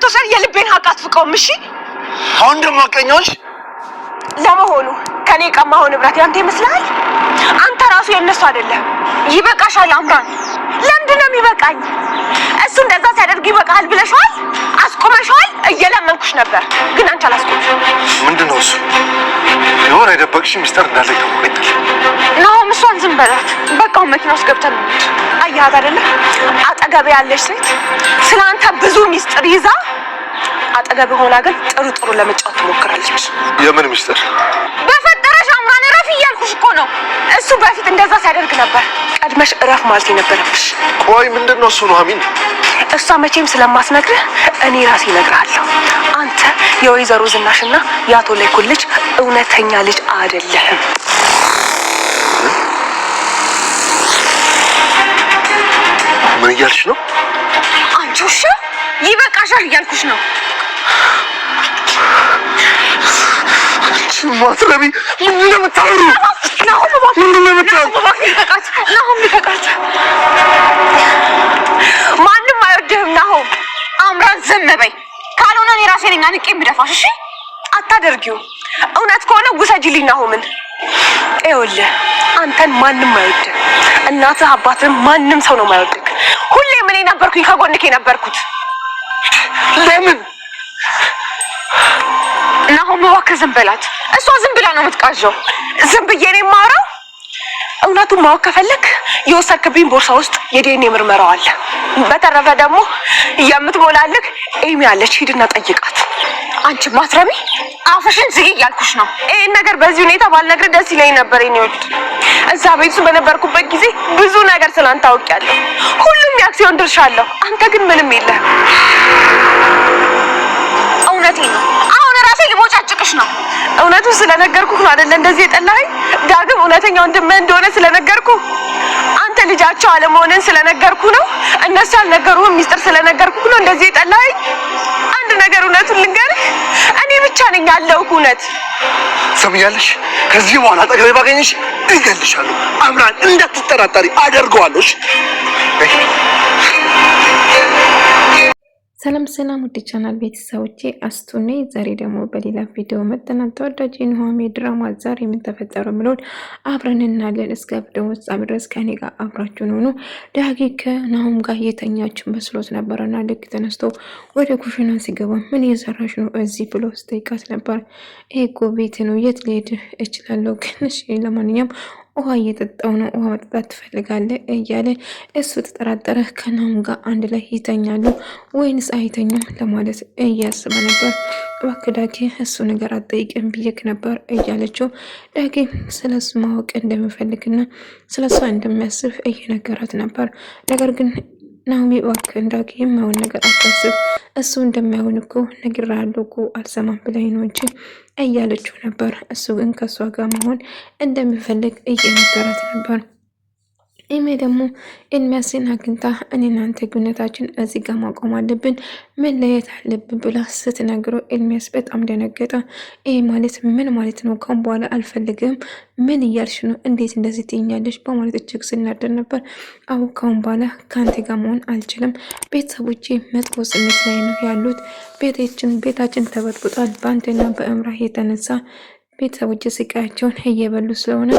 ገብቶሻል? የልቤን ሀቅ አትፍቀውም። እሺ አሁን ደግሞ አቀኛውሽ ለመሆኑ ከኔ ቀማው ንብረት ያንተ ይመስላል? አንተ ራሱ የነሱ አይደለም። ይበቃሻል አምራን። ለምንድን ነው የሚበቃኝ? እሱ እንደዛ ሲያደርግ ይበቃል ብለሻል፣ አስቆመሻል። እየለመንኩሽ ነበር ግን አንቺ አላስቆምሽ። ምንድነው እሱ? የሆነ የደበቅሽ ሚስጥር እንዳለ ይታወቃል። ናሆም እሷን ዝም በላት። በቃው መኪና ውስጥ ገብተን እንሂድ። አያት አይደለ? አጠገብ ያለሽ ሴት ስለአንተ ብዙ ሚስጥር ይዛ አጠገብ ሆና ግን ጥሩ ለመጫወት ትሞክራለች። የምን ሚስጥር? በፈጠረሽ አምራን እረፍ እያልኩሽ እኮ ነው። እሱ በፊት እንደዛ ሲያደርግ ነበር። ቀድመሽ እረፍ ማለት የነበረብሽ። ቆይ ምንድነው እሱ? ኑሐሚን እሷ መቼም ስለማስነግርህ እኔ ራሴ እነግርሃለሁ። አንተ የወይዘሮ ዝናሽና የአቶ ላይኩን ልጅ እውነተኛ ልጅ አይደለህም። ምን እያልሽ ነው? አንቺ ውሻ ይበቃሻል እያልኩሽ ነው። ማትረቢ ምንድን ነው የምታወሩ? ናሆም ልቀቃት። ማንም አይወድህም ናሆም። አምራን ዝም በይ፣ ካልሆነ እኔ ራሴ ነኝ አንቄ የምደፋሽ። እሺ አታደርጊውም። እውነት ከሆነ ውሰጂልኝ ናሆምን። ይኸውልህ አንተን ማንም አይወድህ፣ እናትህ አባትህ ማንም ሰው ነው የማይወድህ። ሁሌም እኔ ነበርኩኝ ከጎንክ የነበርኩት። ለምን ናሆም እባክህ ዝም በላት። እሷ ዝም ብላ ነው የምትቃዠው። ዝም ብዬ ነው የማወራው። እውነቱን ማወቅ ከፈለክ የወሰድክብኝ ቦርሳ ውስጥ የዲኤንኤ ምርመራው አለ። በተረፈ ደግሞ የምትሞላልክ ኤሚ አለች፣ ሂድና ጠይቃት። አንቺ ማትረቢ አፍሽን ዝጊ እያልኩሽ ነው። ይሄን ነገር በዚህ ሁኔታ ባልነግርህ ደስ ይለኝ ነበር። የኔ ወድ እዛ ቤት ውስጥ በነበርኩበት ጊዜ ብዙ ነገር ስላንተ አውቄያለሁ። ሁሉም የአክሲዮን ድርሻ አለው። አንተ ግን ምንም የለህም። እውነቴን ነው። አሁን ራሴ ልቦጫጭቅሽ ነው። እውነቱን ስለነገርኩህ ነው አይደለ እንደዚህ የጠላኸኝ? ዳግም እውነተኛ ወንድምህ እንደሆነ ስለነገርኩህ፣ አንተ ልጃቸው አለመሆንን ስለነገርኩህ ነው። እነሱ ያልነገሩህን ሚስጥር ስለነገርኩህ ነው እንደዚህ የጠላኸኝ። አንድ ነገር እውነቱን ልንገርህ፣ እኔ ብቻ ነኝ ያለሁት እውነት። ሰምኛለሽ? ከዚህ በኋላ አጠገቤ ባገኝሽ እገልሻለሁ። አምራን እንዳትጠራጠሪ አደርገዋለሁ። ሰላም ውድ ቻናል ቤተሰቦቼ አስቱ ነኝ። ዛሬ ደግሞ በሌላ ቪዲዮ መጥተናል። ተወዳጅ ኑሐሚን ድራማ ዛሬ ምን ተፈጠረ ብሎን አብረን እናያለን። እስከ ቪዲዮ ፍጻሜ ድረስ ከኔ ጋር አብራችሁን ሆኑ። ዳጊ ከናሆም ጋር የተኛች መስሎት ነበርና ልክ ተነስቶ ወደ ኩሽና ሲገባ ምን እየሰራሽ ነው እዚህ ብሎ ስጠይቃት ነበር። ይሄ እኮ ቤት ነው፣ የት ልሄድ እችላለሁ? ግን እሺ ለማንኛውም ውሃ እየጠጣው ነው፣ ውሃ መጠጣት ትፈልጋለህ እያለ እሱ ተጠራጠረ። ከናሆም ጋር አንድ ላይ ይተኛሉ ወይንስ አይተኛም ለማለት እያስበ ነበር። እባክህ ዳጊ እሱ ነገር አትጠይቅም ብዬሽ ነበር እያለችው ዳጊ ስለሱ ማወቅ እንደሚፈልግና ስለሷ እንደሚያስብ እየነገራት ነበር። ነገር ግን ናሆም እባክህ ዳጊ የማይሆን ነገር አታስብ፣ እሱ እንደማይሆን እኮ ነግሬሃለሁ እኮ አልሰማም ብላኝ ነው እንጂ እያለችው ነበር። እሱ ግን ከሷ ጋር መሆን እንደሚፈልግ እየነገራት ነበር። ኤሜ ደግሞ ኤርሚያስን አግኝታ እኔና አንተ ግንኙነታችን እዚህ ጋር ማቆም አለብን፣ መለየት አለብን ብላ ስትነግረው ኤርሚያስ በጣም ደነገጠ። ይሄ ማለት ምን ማለት ነው? ካሁን በኋላ አልፈልግም፣ ምን እያልሽ ነው? እንዴት እንደዚህ ትይኛለሽ? በማለት እጅግ ስናደር ነበር። አሁ ካሁን በኋላ ከአንተ ጋር መሆን አልችልም፣ ቤተሰቦቼ መጥፎ ስሜት ላይ ነው ያሉት፣ ቤታችን ተበጥብጧል በአንተና በእምራህ የተነሳ ቤተሰቦች ስቃያቸውን እየበሉ ስለሆነ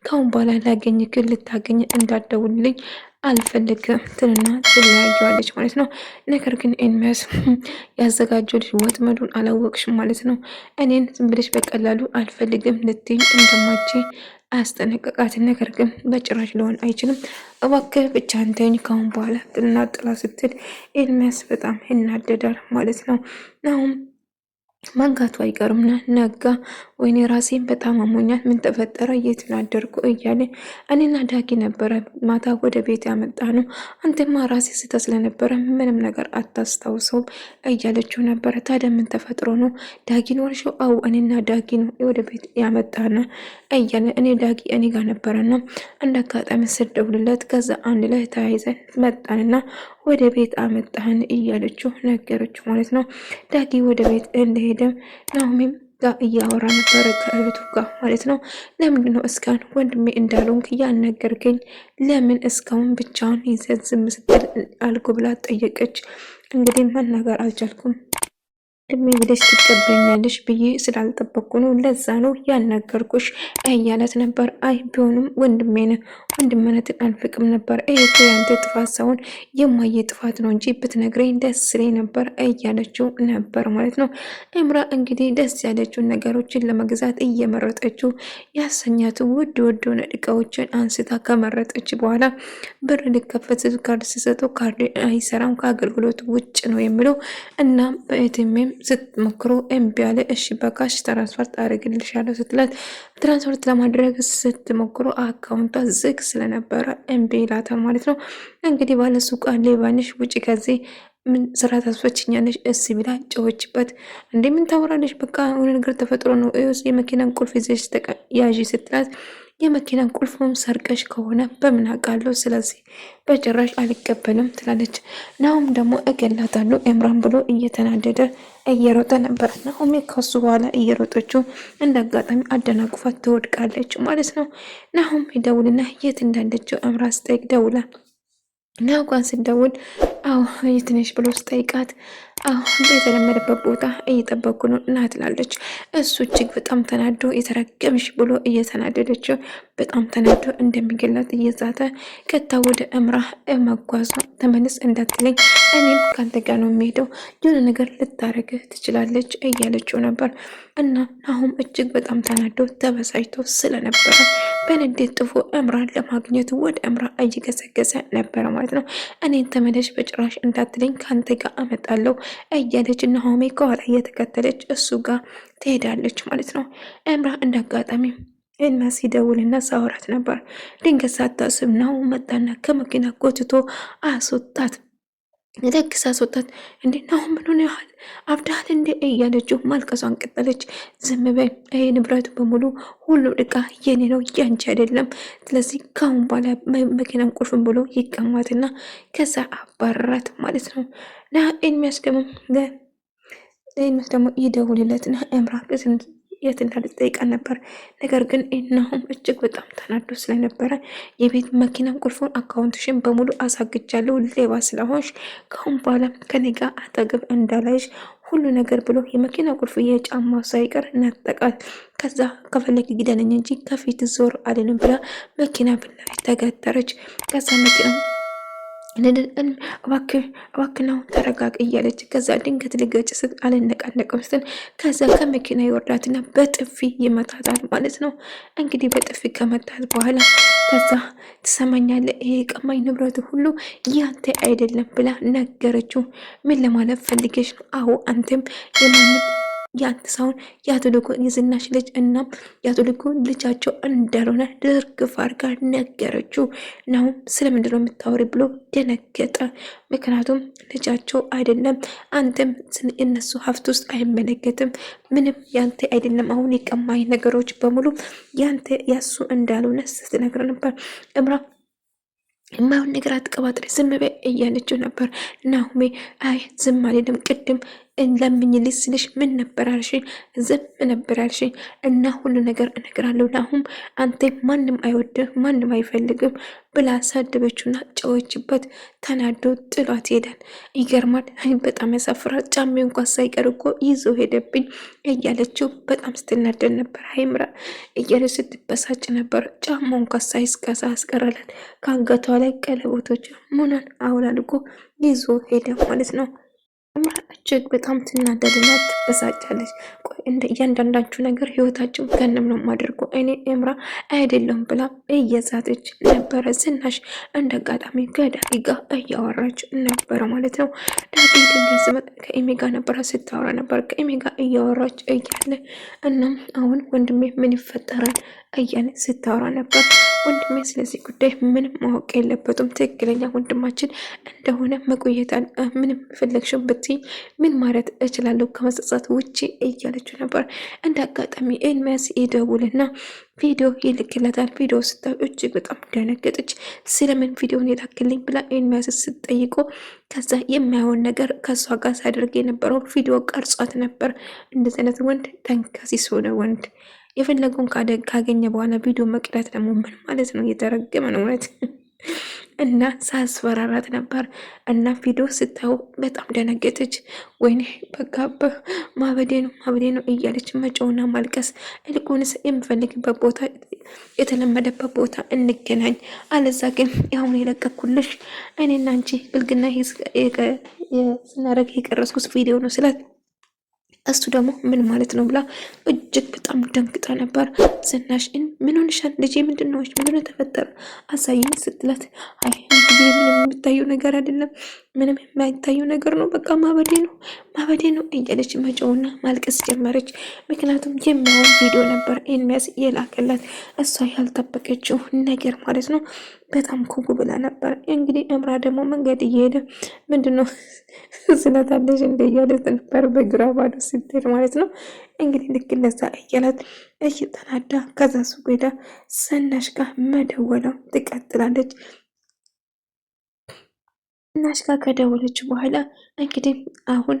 ካሁን በኋላ ላገኝክ ልታገኝ እንዳትደውልልኝ አልፈልግም ትልና ትለያየዋለች ማለት ነው። ነገር ግን ኤርሚያስ ያዘጋጀው ልጅ ወጥመዱን አላወቅሽም ማለት ነው። እኔን ዝም ብለሽ በቀላሉ አልፈልግም ልትይኝ እንደማች አያስጠነቀቃት። ነገር ግን በጭራሽ ሊሆን አይችልም፣ እባክህ ብቻ አንተኝ ካሁን በኋላ ትልና ጥላ ስትል ኤርሚያስ በጣም ይናደዳል ማለት ነው። አሁን መንጋቱ አይቀርምና ነጋ። ወይኔ ራሴን በጣም አሞኛል፣ ምን ተፈጠረ፣ የት ናደርኩ እያለ እኔና ዳጊ ነበረ ማታ ወደ ቤት ያመጣ ነው፣ አንተማ ራሴ ስተ ስለነበረ ምንም ነገር አታስታውሰውም እያለችው ነበረ። ታዲያ ምን ተፈጥሮ ነው ዳጊን ወርሸው? አው እኔና ዳጊ ነው ወደ ቤት ያመጣና እያለ እኔ ዳጊ እኔ ጋር ነበረና እንደ አጋጣሚ ስደውልለት ከዛ አንድ ላይ ተያይዘን መጣንና ወደ ቤት አመጣህን እያለችው ነገረችው ማለት ነው። ዳጊ ወደ ቤት እንደሄደ ናሆምም ጋር እያወራ ነበረ ከእህቱ ጋር ማለት ነው። ለምንድን ነው እስካሁን ወንድሜ እንዳልሆንክ ያልነገርከኝ? ለምን እስካሁን ብቻውን ይዘት ዝም ስትል አልኩ ብላ ጠየቀች። እንግዲህ መናገር አልቻልኩም እድሜ ብለሽ ትቀበኛለሽ ብዬ ስላልጠበቅኩ ነው፣ ለዛ ነው ያናገርኩሽ እያለት ነበር። አይ ቢሆንም ወንድሜነትን አልፍቅም ነበር። ይሄ እኮ ያንተ ጥፋት ሳይሆን የማየ ጥፋት ነው እንጂ ብትነግረኝ ደስ ይለኝ ነበር እያለችው ነበር ማለት ነው። እምራ እንግዲህ ደስ ያለችውን ነገሮችን ለመግዛት እየመረጠችው ያሰኛት ውድ ውድ ሆነ እቃዎችን አንስታ ከመረጠች በኋላ ብር ሊከፈት ካርድ ሲሰጠው ካርድ አይሰራም ከአገልግሎት ውጭ ነው የሚለው እና በኤቲኤም ስትሞክሮ እምቢ አለ። እሺ በካሽ ትራንስፈር አደርግልሻለሁ ስትላት ትራንስፈር ለማድረግ ስትሞክሮ አካውንቷ ዝግ ስለነበረ እምቢ ይላታል ማለት ነው። እንግዲህ ባለሱቅ ሌባንሽ ውጪ ከዚህ ምን ስራ ታስፈችኛለሽ? እስ ቢላ ጨዎችበት። እንዴ ምን ታወራለሽ? በቃ የሆነ ነገር ተፈጥሮ ነው። የመኪናን ቁልፍ ይዘሽ ያዥ ስትላት የመኪናን ቁልፍም ሰርቀሽ ከሆነ በምን አውቃለሁ? ስለዚህ በጭራሽ አልቀበልም ትላለች። ናሁም ደግሞ እገላታለሁ ኤምራን ብሎ እየተናደደ እየሮጠ ነበር። ናሁም ከሱ በኋላ እየሮጠችው እንደ አጋጣሚ አደናቅፋት ትወድቃለች ማለት ነው። ናሁም ይደውልና የት እንዳለችው ኤምራ ስጠይቅ ደውላ ናጓን ስደውል አዎ የት ነሽ ብሎ ስጠይቃት አዎ የተለመደበት ቦታ እየጠበኩ ነው እና ትላለች። እሱ እጅግ በጣም ተናዶ የተረገምሽ ብሎ እየተናደደችው በጣም ተናዶ እንደሚገላት እየዛተ ከታ ወደ እምራ መጓዟ ተመልስ እንዳትለኝ እኔም ካንተ ጋር ነው የሚሄደው የሆነ ነገር ልታረግ ትችላለች እያለችው ነበር። እና አሁን እጅግ በጣም ተናዶ ተበሳጭቶ ስለነበረ በንዴት ጥፎ እምራን ለማግኘት ወደ እምራ እየገሰገሰ ነበረ ማለት ነው። እኔን ተመለሽ በጭራሽ እንዳትለኝ ካንተ ጋር አመጣለሁ እያለች ናሆሜ ከኋላ እየተከተለች እሱ ጋር ትሄዳለች ማለት ነው። እምራ እንዳጋጣሚ እና ሲደውልና ሳወራት ነበር። ድንገት ሳታስብ ነው መጣና ከመኪና ጎትቶ አስወጣት። ደግስ አስወጣት። እንዴ ናሆም ምን ሆነ ያህል አብዳል እንዴ እያለችው ማልቀሷን ቀጠለች። ዝም በይ ይሄ ንብረቱ በሙሉ ሁሉ እቃ የኔ ነው ያንቺ አይደለም። ስለዚህ ካሁን በኋላ መኪናን ቁልፍን ብሎ ይቀማትና ከዛ አባረራት ማለት ነው። ና የሚያስደምም ደግሞ ይደውልለትና እምራ የት እንዳለች ጠይቃን ነበር። ነገር ግን ናሆም እጅግ በጣም ተናዶ ስለነበረ የቤት መኪናን ቁልፉን አካውንትሽን በሙሉ አሳግጃለሁ ሌባ ስለሆንሽ ከአሁን በኋላ ከኔ ጋር አጠገብ እንዳላይሽ ሁሉ ነገር ብሎ የመኪና ቁልፍ የጫማው ሳይቀር ነጠቃት። ከዛ ከፈለግ ግደለኝ እንጂ ከፊት ዞር አልልም ብላ መኪና ብላ ተገተረች። ከዛ መኪና እባክህ ነው ተረጋግ እያለች ከዛ ድንገት ልገጭ ስት አልነቃነቅም ስትል ከዛ ከመኪና ይወርዳትና በጥፊ ይመታታል ማለት ነው። እንግዲህ በጥፊ ከመታት በኋላ ከዛ ትሰማኛለህ ይሄ ቀማኝ ንብረቱ ሁሉ ያንተ አይደለም ብላ ነገረችው። ምን ለማለት ፈልገሽ ነው? አዎ አንተም የማንም ያንተ ሳይሆን የአቶ ልኮ የዝናሽ ልጅ እናም የአቶ ልኮ ልጃቸው እንዳልሆነ ድርግፍ አድርጋ ነገረችው። ናሁም ስለምንድን ነው የምታወሪ ብሎ ደነገጠ። ምክንያቱም ልጃቸው አይደለም፣ አንተም የነሱ ሀብት ውስጥ አይመለከትም፣ ምንም ያንተ አይደለም። አሁን የቀማኝ ነገሮች በሙሉ ያንተ ያሱ እንዳልሆነ ስትነግር ነበር። እምራ የማይሆን ነገር አትቀባጥሪ ዝም በይ እያለችው ነበር። ናሁሜ አይ ዝም አልልም ቅድም ለምኝልሽ ስልሽ ምን ነበር አልሽኝ? ዝም ነበር አልሽኝ እና ሁሉ ነገር እነግራለሁ። ናሁም አንተ ማንም አይወድም ማንም አይፈልግም ብላ ሳደበችውና ጨዎችበት። ተናዶ ጥሏት ሄዳል። ይገርማል። በጣም ያሳፍራል። ጫሜ እንኳን ሳይቀር እኮ ይዞ ሄደብኝ እያለችው በጣም ስትናደድ ነበር። አይምራ እያለች ስትበሳጭ ነበር። ጫማው እንኳን ሳይስቀሳ አስቀራላት። ከአንገቷ ላይ ቀለበቶች ሙናን አውላልጎ ይዞ ሄደ ማለት ነው። እጅግ በጣም ትናደድና ትበሳጫለች። ቆይ እንደ እያንዳንዳችሁ ነገር ህይወታችሁ ገንም ነው ማድርጎ እኔ ኤምራ አይደለም ብላ እየዛተች ነበረ። ዝናሽ እንደ አጋጣሚ ከዳጊ ጋር እያወራች ነበረ ማለት ነው። ዳጊ ድንገት ስመጣ ከኤሚ ጋር ነበረ ስታወራ ነበር። ከኤሚ ጋር እያወራች እያለ እናም አሁን ወንድሜ ምን ይፈጠራል እያለ ስታወራ ነበር። ወንድሜ ስለዚህ ጉዳይ ምንም ማወቅ የለበትም። ትክክለኛ ወንድማችን እንደሆነ መቆየታል። ምንም ፈለግሽው ብትይ ምን ማለት እችላለሁ ከመጸጸት ውጪ እያለችው ነበር። እንደ አጋጣሚ ኤልሚያስ ይደውልና ቪዲዮ ይልክለታል። ቪዲዮ ስታዩ እጅግ በጣም ደነገጠች። ስለምን ቪዲዮን የላክልኝ ብላ ኤልሚያስ ስትጠይቆ ከዛ የሚያየውን ነገር ከእሷ ጋር ሳደርግ የነበረው ቪዲዮ ቀርጿት ነበር። እንደዚህ አይነት ወንድ ተንከሲስ ሆነ ወንድ የፈለገውን ካገኘ በኋላ ቪዲዮ መቅዳት ደግሞ ምን ማለት ነው? እየተረገመ ነው እውነት። እና ሳስፈራራት ነበር እና ቪዲዮ ስታው በጣም ደነገጠች። ወይኔ በቃ ማበዴ ነው እያለች መጮውና ማልቀስ። ይልቁንስ የምፈልግበት ቦታ የተለመደበት ቦታ እንገናኝ፣ አለዛ ግን አሁን የለቀኩልሽ እኔና አንቺ ብልግና ስናደርግ የቀረስኩት ቪዲዮ ነው ስላት እሱ ደግሞ ምን ማለት ነው ብላ እጅግ በጣም ደንግጣ ነበር። ዝናሽ ምን ሆንሻል ልጄ? ምንድን ነው ተፈጠረ? አሳይኝ ስትላት አይ እንግዲህ ምንም የምታየው ነገር አይደለም፣ ምንም የማይታየው ነገር ነው፣ በቃ ማበዴ ነው እያለች መጮውና ማልቀስ ጀመረች። ምክንያቱም የሚያውን ቪዲዮ ነበር ኤርሚያስ የላከላት፣ እሷ ያልጠበቀችው ነገር ማለት ነው። በጣም ኩጉ ብላ ነበር። እንግዲህ እምራ ደግሞ መንገድ እየሄደ ምንድነው ስለታለሽ እንደ እያለት ነበር በግራ ባዶ ስትሄድ ማለት ነው። እንግዲህ ልክ እንደዛ እያላት እየተናዳ ከዛ ሱቅ ሄዳ ዝናሽ ጋር መደወለው ትቀጥላለች። ዝናሽ ጋር ከደወለች በኋላ እንግዲህ አሁን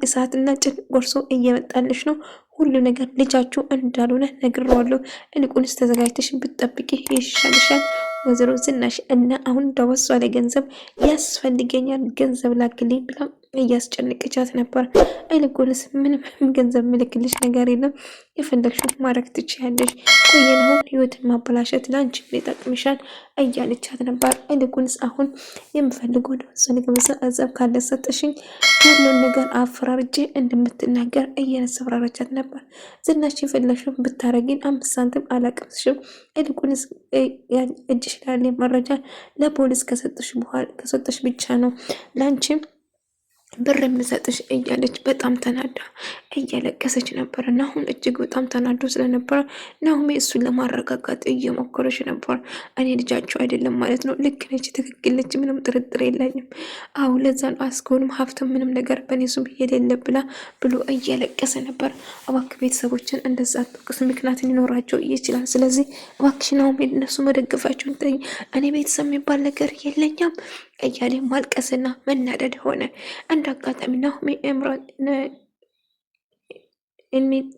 እሳትና ጭን ጎርሶ እየመጣልሽ ነው፣ ሁሉ ነገር ልጃችሁ እንዳልሆነ ነግሬዋለሁ፣ ይልቁንስ ተዘጋጅተሽ ብትጠብቂ ይሻልሻል ወይዘሮ ዝናሽ እና አሁን ደወሷ ላይ ገንዘብ ያስፈልገኛል፣ ገንዘብ ላክልኝ ብላ እያስጨነቀቻት ነበር። ይልቁንስ ምንም ገንዘብ ምልክልሽ ነገር የለም፣ የፈለግሽው ማድረግ ትችያለሽ፣ ቆየን አሁን ህይወትን ማበላሸት ለአንቺ ይጠቅምሻል እያለቻት ነበር። ይልቁንስ አሁን የምፈልገው ደወሷን ገንዘብ ካለ ሰጠሽኝ ያለውን ነገር አፈራርጄ እንደምትናገር እያሰፈራረቻት ነበር። ዝናሽ የፈለግሽው ብታረጊን 5 ሳንቲም አላቀምስሽም፣ ይልቁንስ እጅሽ ላለ መረጃ ለፖሊስ ከሰጠሽ ብቻ ነው ለአንቺም ብር የምሰጥሽ እያለች በጣም ተናዳ እያለቀሰች ነበር። ናሁም እጅግ በጣም ተናዶ ስለነበረ ናሁሜ እሱን ለማረጋጋት እየሞከረች ነበር። እኔ ልጃቸው አይደለም ማለት ነው፣ ልክ ነች፣ ትክክል ነች፣ ምንም ጥርጥር የለኝም። አሁ ለዛ ነው አስከሆንም ሀብትም ምንም ነገር በእኔ ሱም የሌለ ብሎ እያለቀሰ ነበር። እባክህ ቤተሰቦችን እንደዛ አትወቅስ፣ ምክንያት ሊኖራቸው ይችላል። ስለዚህ እባክሽ ናሁሜ እነሱ መደገፋቸውን ጠይቅ፣ እኔ ቤተሰብ የሚባል ነገር የለኝም እያለ ማልቀስና መናደድ ሆነ። እንደ አጋጣሚ ናሆሜ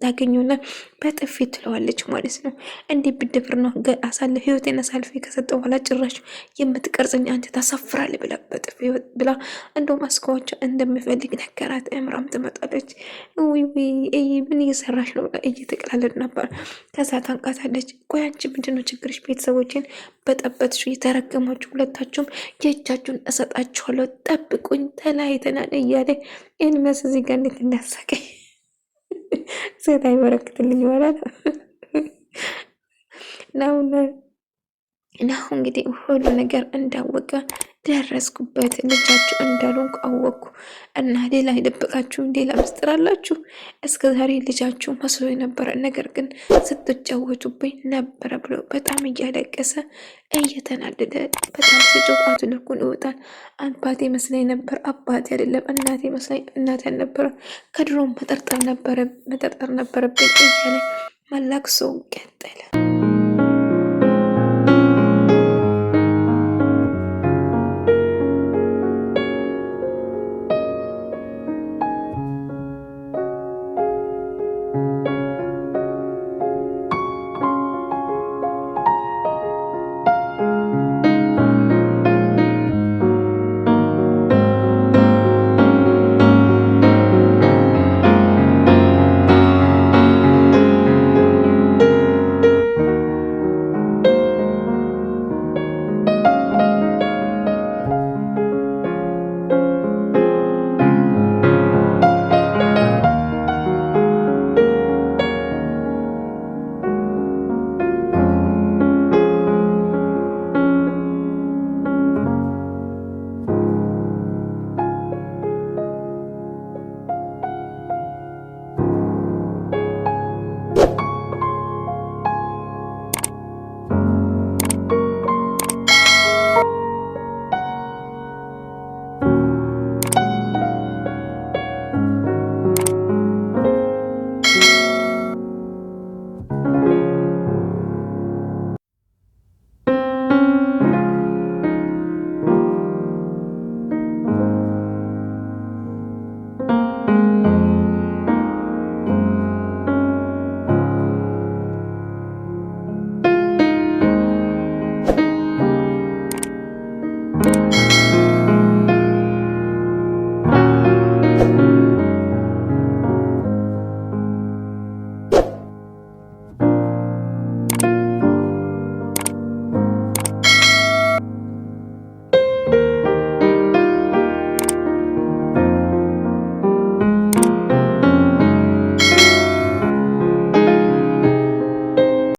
ታገኘውና በጥፊ ትለዋለች ማለት ነው። እንዲህ ብድብር ነው ህይወቴን አሳልፌ ከሰጠው በኋላ ጭራሽ የምትቀርጸኝ አንተ ታሳፍራለህ ብላ በጥፊ ብላ እንደውም አስከዋቸው እንደሚፈልግ ነገራት። እምራም ትመጣለች። ምን እየሰራሽ ነው ብላ እየተቀላለድ ነበር። ከዛ ታንቃታለች። ቆይ አንቺ ምንድነው ችግርሽ? ቤተሰቦችን በጠበጥሽ፣ የተረገማችሁ ሁለታችሁም የእጃችሁን እሰጣችኋለሁ፣ ጠብቁኝ፣ ተለያይተናል እያለ ኤርሚያስ እዚህ ጋር እንዴት እንዳሳቀኝ ሴት አይበረክትልኝ ይሆናል ናሁ እንግዲህ ሁሉ ነገር እንዳወቀ ደረስኩበት፣ ልጃችሁ እንዳልሆንኩ አወቅኩ እና ሌላ የደበቃችሁ ሌላ ምስጢር አላችሁ? እስከ ዛሬ ልጃችሁ መስሎ የነበረ ነገር ግን ስትጫወቱብኝ ነበረ ብሎ በጣም እያለቀሰ እየተናደደ በጣም ስጮህ ልኩን ይወጣል። አባቴ መስለኝ ነበር፣ አባቴ አይደለም፣ እናቴ መስለኝ፣ እናቴ አልነበረ፣ ከድሮም መጠርጠር ነበረብኝ እያለ መላክሶ ቀጠለ።